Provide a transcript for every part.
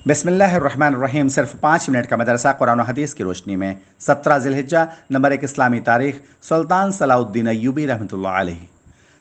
बिस्मिल्लाहिर्रहमानिर्रहीम। सिर्फ 5 मिनट का मदरसा कुरान और हदीस की रोशनी में 17 ज़िलहिज्जा नंबर 1 इस्लामी तारीख। सुल्तान सलाउद्दीन अय्यूबी रहमतुल्लाह अलैहि।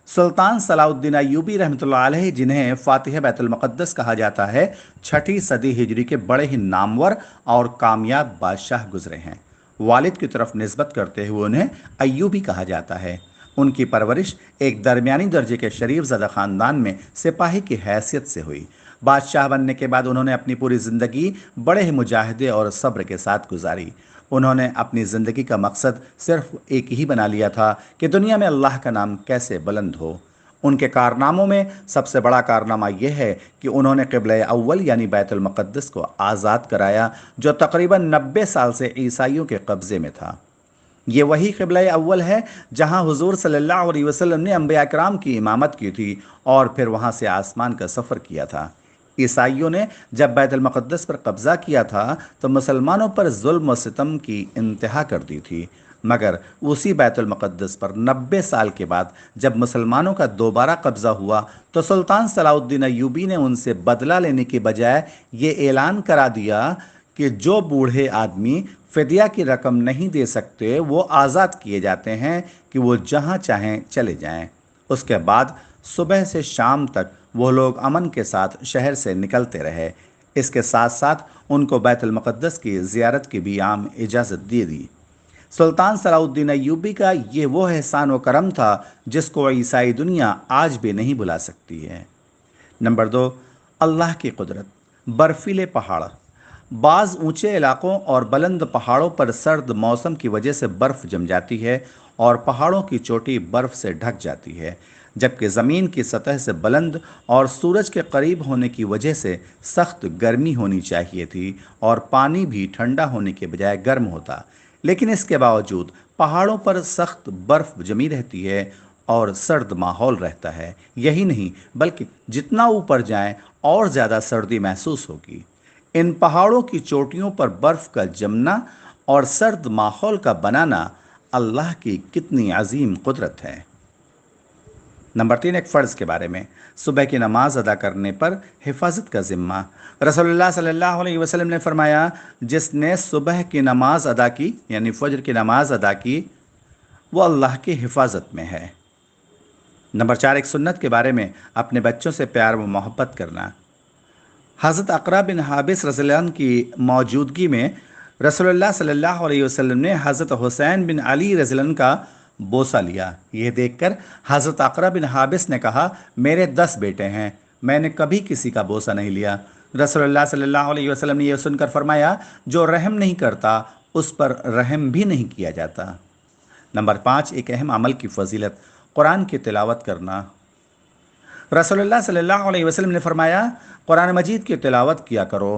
सुल्तान सलाउद्दीन अय्यूबी रहमतुल्लाह अलैहि, जिन्हें फातिह बैतुल मुक़द्दस कहा जाता है, 6ठी सदी हिजरी के बड़े ही नामवर और कामयाब बादशाह गुजरे हैं। वालिद की तरफ निस्बत करते हुए उन्हें अय्यूबी कहा जाता है। उनकी परवरिश एक दरमियानी दर्जे के शरीफ ज़दा ख़ानदान में सिपाही की हैसियत से हुई। बादशाह बनने के बाद उन्होंने अपनी पूरी ज़िंदगी बड़े ही मुजाहिदे और सब्र के साथ गुजारी। उन्होंने अपनी ज़िंदगी का मकसद सिर्फ एक ही बना लिया था कि दुनिया में अल्लाह का नाम कैसे बुलंद हो। उनके कारनामों में सबसे बड़ा कारनामा यह है कि उन्होंने क़िबला अव्वल यानी बैतुल मुक़द्दस को आज़ाद कराया, जो तकरीबन 90 साल से ईसाइयों के कब्ज़े में था। ये वही क़िबला अव्वल है जहां हुज़ूर सल्लल्लाहु अलैहि वसल्लम ने अंबिया किराम की इमामत की थी और फिर वहां से आसमान का सफ़र किया था। ईसाइयों ने जब बैतुल मुक़द्दस पर कब्ज़ा किया था तो मुसलमानों पर जुल्म व सितम की इंतहा कर दी थी, मगर उसी बैतुल मुक़द्दस पर 90 साल के बाद जब मुसलमानों का दोबारा कब्ज़ा हुआ तो सुल्तान सलाउद्दीन अय्यूबी ने उनसे बदला लेने की बजाय ये ऐलान करा दिया कि जो बूढ़े आदमी फ़िदिया की रकम नहीं दे सकते वो आज़ाद किए जाते हैं कि वो जहाँ चाहें चले जाएं। उसके बाद सुबह से शाम तक वो लोग अमन के साथ शहर से निकलते रहे। इसके साथ साथ उनको बैतुल मुक़द्दस की ज़ियारत की भी आम इजाज़त दे दी। सुल्तान सलाउद्दीन अय्यूबी का ये वो एहसान व करम था जिसको ईसाई दुनिया आज भी नहीं भुला सकती है। नंबर 2, अल्लाह की कुदरत। बर्फीले पहाड़। बाज़ ऊंचे इलाकों और बुलंद पहाड़ों पर सर्द मौसम की वजह से बर्फ़ जम जाती है और पहाड़ों की चोटी बर्फ़ से ढक जाती है, जबकि ज़मीन की सतह से बुलंद और सूरज के करीब होने की वजह से सख्त गर्मी होनी चाहिए थी और पानी भी ठंडा होने के बजाय गर्म होता। लेकिन इसके बावजूद पहाड़ों पर सख्त बर्फ़ जमी रहती है और सर्द माहौल रहता है। यही नहीं बल्कि जितना ऊपर जाएं और ज़्यादा सर्दी महसूस होगी। इन पहाड़ों की चोटियों पर बर्फ का जमना और सर्द माहौल का बनाना अल्लाह की कितनी अजीम कुदरत है। नंबर 3, एक फ़र्ज़ के बारे में। सुबह की नमाज अदा करने पर हिफाजत का ज़िम्मा। रसूलुल्लाह सल्लल्लाहु अलैहि वसल्लम ने फरमाया, जिसने सुबह की नमाज अदा की यानी फ़ज्र की नमाज अदा की वो अल्लाह की हिफाजत में है। नंबर 4, एक सुन्नत के बारे में। अपने बच्चों से प्यार व मोहब्बत करना। हज़रत अक़रा बिन हाबिस रज़ियल्लाहु अन्हु की मौजूदगी में रसूलुल्लाह सल्लल्लाहु अलैहि वसल्लम ने हज़रत हुसैन बिन अली रज़ियल्लाहु अन्हु का बोसा लिया। यह देखकर हज़रत अक़रा बिन हाबिस ने कहा, मेरे 10 बेटे हैं, मैंने कभी किसी का बोसा नहीं लिया। रसूलुल्लाह सल्लल्लाहु अलैहि वसल्लम ने यह सुनकर फरमाया, जो रहम नहीं करता उस पर रहम भी नहीं किया जाता। नंबर 5, एक अहम अमल की फजीलत। कुरान की तिलावत करना। रसूलुल्लाह सल्लल्लाहु अलैहि वसल्लम ने फरमाया, कुरान मजीद की तिलावत किया करो,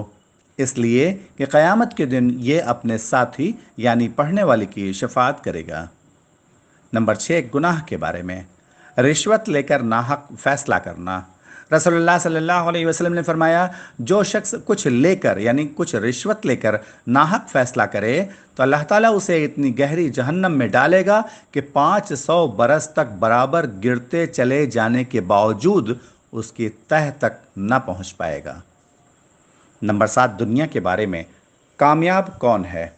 इसलिए कि क़यामत के दिन ये अपने साथी यानी पढ़ने वाले की शफाअत करेगा। नंबर 6, गुनाह के बारे में। रिश्वत लेकर नाहक फैसला करना। रसूलुल्लाह सल्लल्लाहु अलैहि वसल्लम ने फरमाया, जो शख्स कुछ लेकर यानी कुछ रिश्वत लेकर नाहक फैसला करे तो अल्लाह ताला उसे इतनी गहरी जहन्नम में डालेगा कि 500 बरस तक बराबर गिरते चले जाने के बावजूद उसकी तह तक न पहुंच पाएगा। नंबर 7, दुनिया के बारे में। कामयाब कौन है?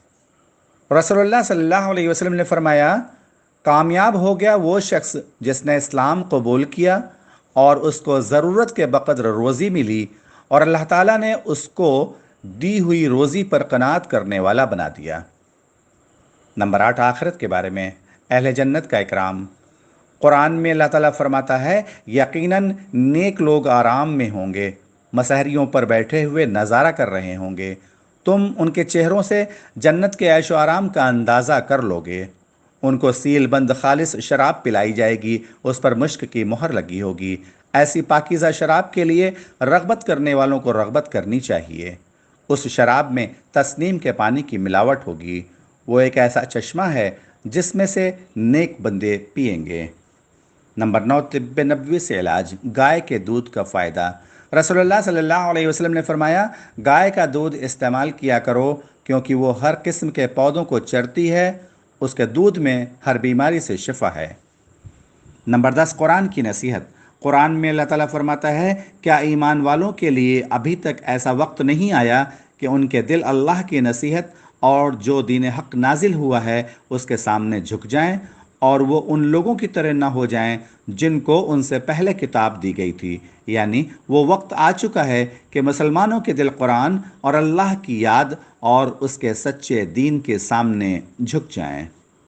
रसूलुल्लाह सल्लल्लाहु अलैहि वसल्लम ने फरमाया, कामयाब हो गया वो शख्स जिसने इस्लाम कबूल किया और उसको ज़रूरत के बक़द्र रोज़ी मिली और अल्लाह ताला ने उसको दी हुई रोज़ी पर क़नाअत करने वाला बना दिया। नंबर 8, आखिरत के बारे में। अहले जन्नत का इकराम। कुरान में अल्लाह ताला फरमाता है, यकीनन नेक लोग आराम में होंगे, मसहरियों पर बैठे हुए नज़ारा कर रहे होंगे। तुम उनके चेहरों से जन्नत के ऐशो आराम का अंदाज़ा कर लोगे। उनको सील बंद खालिस शराब पिलाई जाएगी, उस पर मुश्क की मोहर लगी होगी। ऐसी पाकीज़ा शराब के लिए रग़बत करने वालों को रग़बत करनी चाहिए। उस शराब में तस्नीम के पानी की मिलावट होगी। वो एक ऐसा चश्मा है जिसमें से नेक बंदे पिएंगे। नंबर 9, तिब्बे नबवी से इलाज। गाय के दूध का फ़ायदा। रसूलुल्लाह सल्लल्लाहु अलैहि वसल्लम ने फरमाया, गाय का दूध इस्तेमाल किया करो क्योंकि वो हर किस्म के पौधों को चरती है, उसके दूध में हर बीमारी से शिफा है। नंबर 10, कुरान की नसीहत। قرآن میں اللہ تعالیٰ فرماتا ہے، کیا ایمان والوں کے لیے ابھی تک ایسا وقت نہیں آیا کہ ان کے دل اللہ کی نصیحت اور جو دین حق نازل ہوا ہے اس کے سامنے جھک جائیں، اور وہ ان لوگوں کی طرح نہ ہو جائیں جن کو ان سے پہلے کتاب دی گئی تھی۔ یعنی وہ وقت آ چکا ہے کہ مسلمانوں کے دل قرآن اور اللہ کی یاد اور اس کے سچے دین کے سامنے جھک جائیں۔